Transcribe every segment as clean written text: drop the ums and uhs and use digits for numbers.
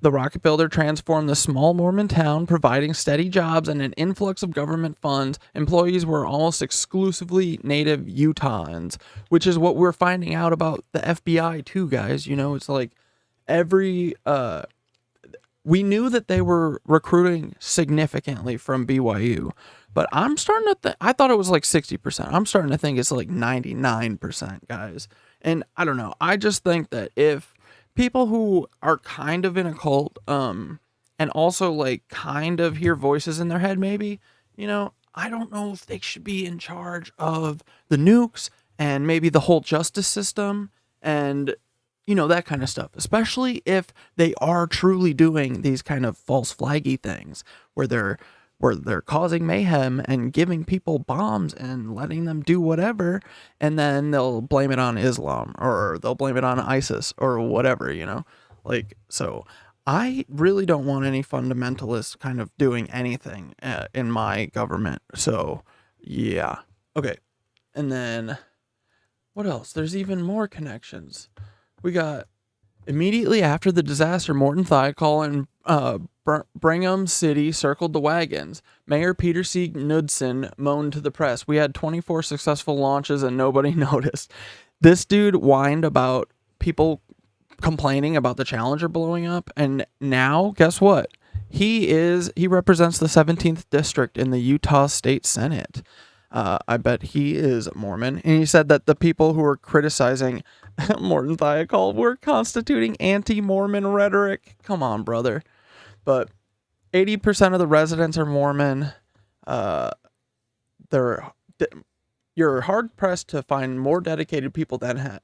The rocket builder transformed the small Mormon town, providing steady jobs and an influx of government funds. Employees were almost exclusively native Utahns, which is what we're finding out about the FBI too, guys. You know, it's like every we knew that they were recruiting significantly from BYU, but I'm starting to think, I thought it was like 60%. I'm starting to think it's like 99%, guys. And I don't know. I just think that if people who are kind of in a cult, and also like kind of hear voices in their head, maybe, you know, I don't know if they should be in charge of the nukes and maybe the whole justice system and, you know, that kind of stuff, especially if they are truly doing these kind of false flaggy things where they're causing mayhem and giving people bombs and letting them do whatever, and then they'll blame it on Islam or they'll blame it on ISIS or whatever, you know? Like, so I really don't want any fundamentalists kind of doing anything in my government. So, yeah. Okay. And then what else? There's even more connections. We got immediately after the disaster, Morton Thiokol and Brigham City circled the wagons. Mayor Peter C. Knudsen moaned to the press, "We had 24 successful launches and nobody noticed." This dude whined about people complaining about the Challenger blowing up, and now guess what? He represents the 17th district in the Utah State Senate. I bet he is Mormon. And he said that the people who were criticizing Morton Thiokol were constituting anti-Mormon rhetoric. Come on, brother. But 80% of the residents are Mormon. You're hard pressed to find more dedicated people than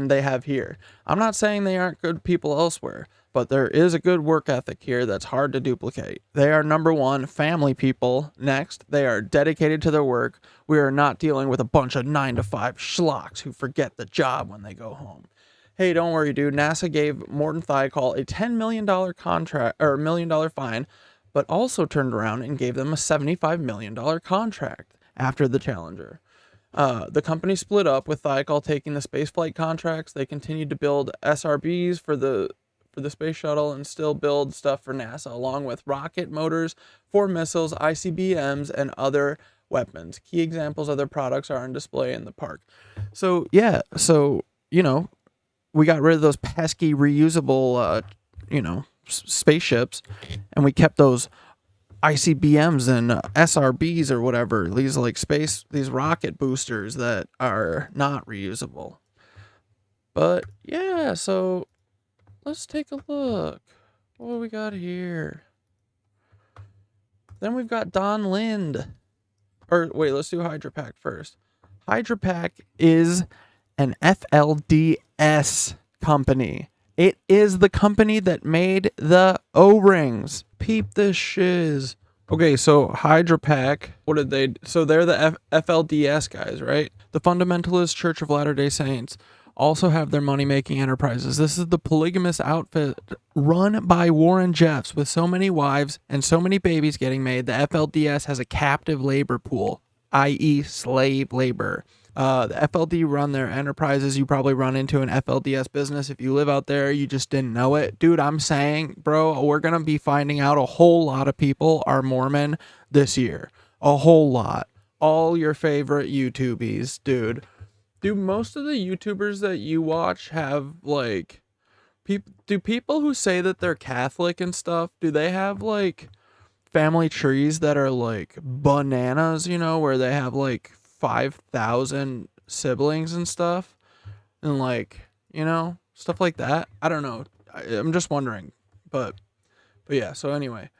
they have here. I'm not saying they aren't good people elsewhere, but there is a good work ethic here that's hard to duplicate. They are, number one, family people. Next, they are dedicated to their work. We are not dealing with a bunch of 9-to-5 schlocks who forget the job when they go home. Hey, don't worry, dude. NASA gave Morton Thiokol a $10 million contract or $1 million fine, but also turned around and gave them a $75 million contract after the Challenger. The company split up, with Thiokol taking the spaceflight contracts. They continued to build SRBs for the space shuttle and still build stuff for NASA, along with rocket motors for missiles, ICBMs, and other weapons. Key examples of their products are on display in the park. So, yeah, you know, we got rid of those pesky reusable, spaceships, and we kept those ICBMs and SRBs or whatever, these rocket boosters that are not reusable. But yeah, so let's take a look. What do we got here? Then we've got Don Lind. Or wait, let's do Hydra Pack first. Hydra Pack is an FLDS company. It is the company that made the O-rings. Peep this shiz. Okay, so Hydra Pack, so they're the FLDS guys, right? The Fundamentalist Church of Latter-day Saints also have their money-making enterprises. This is the polygamous outfit run by Warren Jeffs with so many wives and so many babies getting made. The FLDS has a captive labor pool, i.e. slave labor. The FLD run their enterprises. You probably run into an FLDS business if you live out there. You just didn't know it. Dude, I'm saying, bro, we're going to be finding out a whole lot of people are Mormon this year. A whole lot. All your favorite YouTubies, dude. Do most of the YouTubers that you watch have, like, do people who say that they're Catholic and stuff, do they have, like, family trees that are, like, bananas, you know, where they have, like, 5,000 siblings and stuff, and like, you know, stuff like that? I don't know. I'm just wondering, but yeah. So anyway,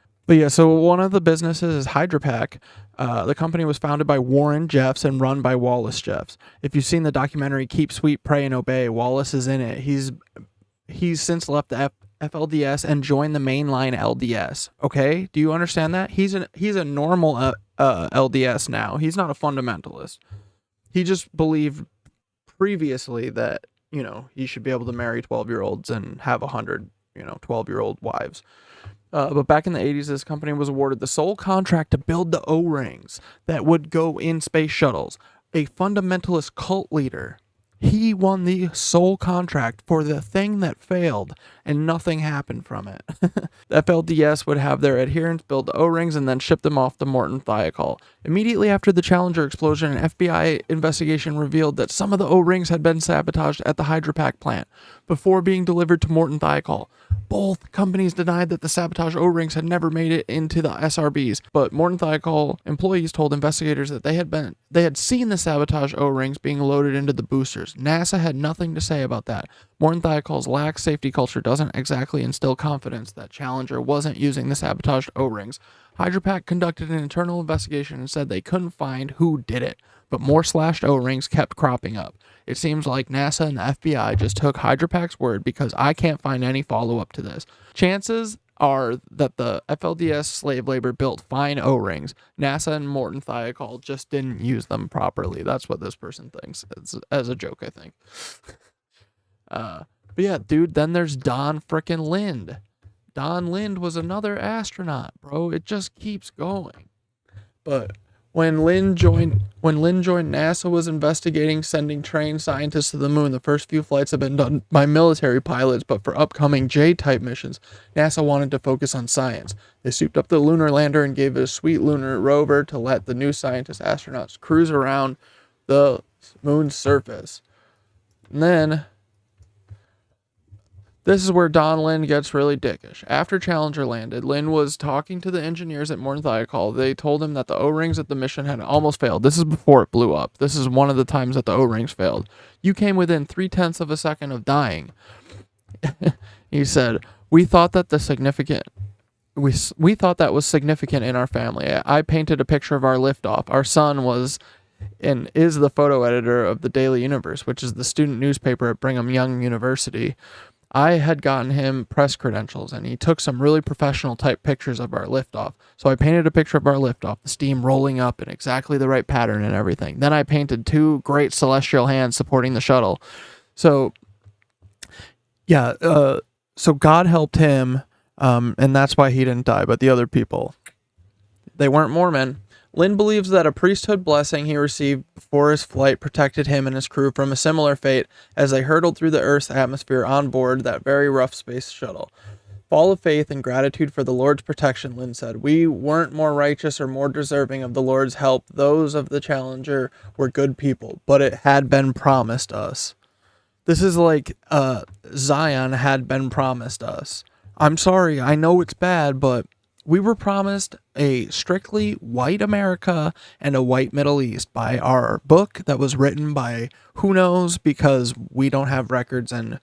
so one of the businesses is Hydra Pack. The company was founded by Warren Jeffs and run by Wallace Jeffs. If you've seen the documentary Keep Sweet, Pray and Obey, Wallace is in it. He's since left the FLDS and joined the mainline LDS. Okay, do you understand that? He's a normal LDS now. He's not a fundamentalist. He just believed previously that, you know, he should be able to marry 12-year-olds and have 100, 12-year-old wives. But back in the 80s, this company was awarded the sole contract to build the O-rings that would go in space shuttles. A fundamentalist cult leader He won the sole contract for the thing that failed, and nothing happened from it. The FLDS would have their adherents build the O-rings and then ship them off to Morton Thiokol. Immediately after the Challenger explosion, an FBI investigation revealed that some of the O-rings had been sabotaged at the Hydropac plant before being delivered to Morton Thiokol. Both companies denied that the sabotage O-rings had never made it into the SRBs, but Morton Thiokol employees told investigators that they had seen the sabotage O-rings being loaded into the boosters. NASA had nothing to say about that. Morton Thiokol's lax safety culture doesn't exactly instill confidence that Challenger wasn't using the sabotaged O-rings. Hydropac conducted an internal investigation and said they couldn't find who did it, but more slashed O-rings kept cropping up. It seems like NASA and the FBI just took Hydropac's word because I can't find any follow-up to this. Chances are that the FLDS slave labor built fine O-rings. NASA and Morton Thiokol just didn't use them properly. That's what this person thinks, as a joke, I think. But yeah, dude, then there's Don frickin' Lind. Don Lind was another astronaut, bro. It just keeps going. But when Lind joined NASA was investigating sending trained scientists to the moon. The first few flights have been done by military pilots, but for upcoming J-type missions, NASA wanted to focus on science. They souped up the lunar lander and gave it a sweet lunar rover to let the new scientist astronauts cruise around the moon's surface. And then this is where Don Lind gets really dickish. After Challenger landed, Lind was talking to the engineers at Morton Thiokol. They told him that the O-rings at the mission had almost failed. This is before it blew up. This is one of the times that the O-rings failed. You came within 0.3 of a second of dying. He said, we thought that was significant in our family. I painted a picture of our liftoff. Our son was and is the photo editor of the Daily Universe, which is the student newspaper at Brigham Young University. I had gotten him press credentials, and he took some really professional type pictures of our liftoff. So I painted a picture of our liftoff, the steam rolling up in exactly the right pattern and everything. Then I painted 2 great celestial hands supporting the shuttle. So, yeah, so God helped him, and that's why he didn't die, but the other people, they weren't Mormon. Lind believes that a priesthood blessing he received before his flight protected him and his crew from a similar fate as they hurtled through the Earth's atmosphere on board that very rough space shuttle. Full of faith and gratitude for the Lord's protection, Lind said, we weren't more righteous or more deserving of the Lord's help. Those of the Challenger were good people, but it had been promised us. This is like Zion had been promised us. I'm sorry, I know it's bad, but we were promised a strictly white America and a white Middle East by our book that was written by who knows, because we don't have records and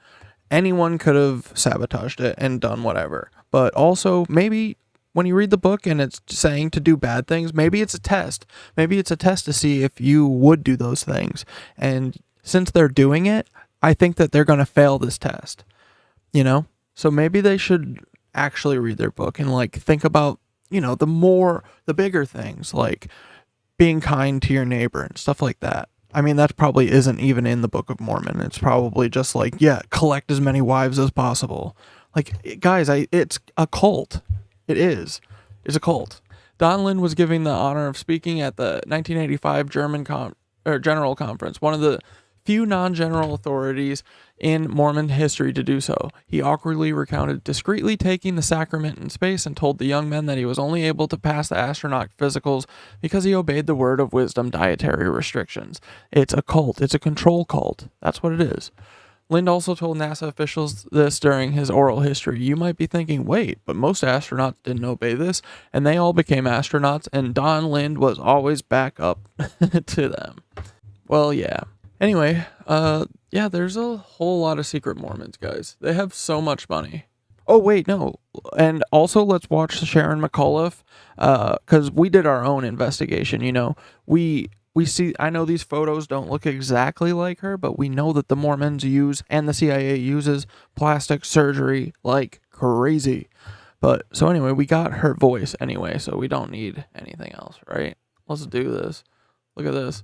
anyone could have sabotaged it and done whatever. But also, maybe when you read the book and it's saying to do bad things, maybe it's a test. Maybe it's a test to see if you would do those things. And since they're doing it, I think that they're going to fail this test, you know? So maybe they should actually read their book and like think about, you know, the bigger things like being kind to your neighbor and stuff like that. I mean, that probably isn't even in the Book of Mormon. It's probably just like, yeah, collect as many wives as possible. Like, guys, it's a cult. It is. It's a cult. Don Lind was given the honor of speaking at the 1985 General Conference, one of the few non-general authorities in Mormon history to do so. He awkwardly recounted discreetly taking the sacrament in space and told the young men that he was only able to pass the astronaut physicals because he obeyed the word of wisdom dietary restrictions. It's a cult. It's a control cult. That's what it is. Lind also told NASA officials this during his oral history. You might be thinking, wait, but most astronauts didn't obey this, and they all became astronauts, and Don Lind was always back up to them. Well, yeah. Anyway, yeah, there's a whole lot of secret Mormons, guys. They have so much money. Oh, wait, no. And also, let's watch Sharon McAuliffe, because we did our own investigation, you know. We see, I know these photos don't look exactly like her, but we know that the Mormons use, and the CIA uses, plastic surgery like crazy. But, so anyway, we got her voice anyway, so we don't need anything else, right? Let's do this. Look at this.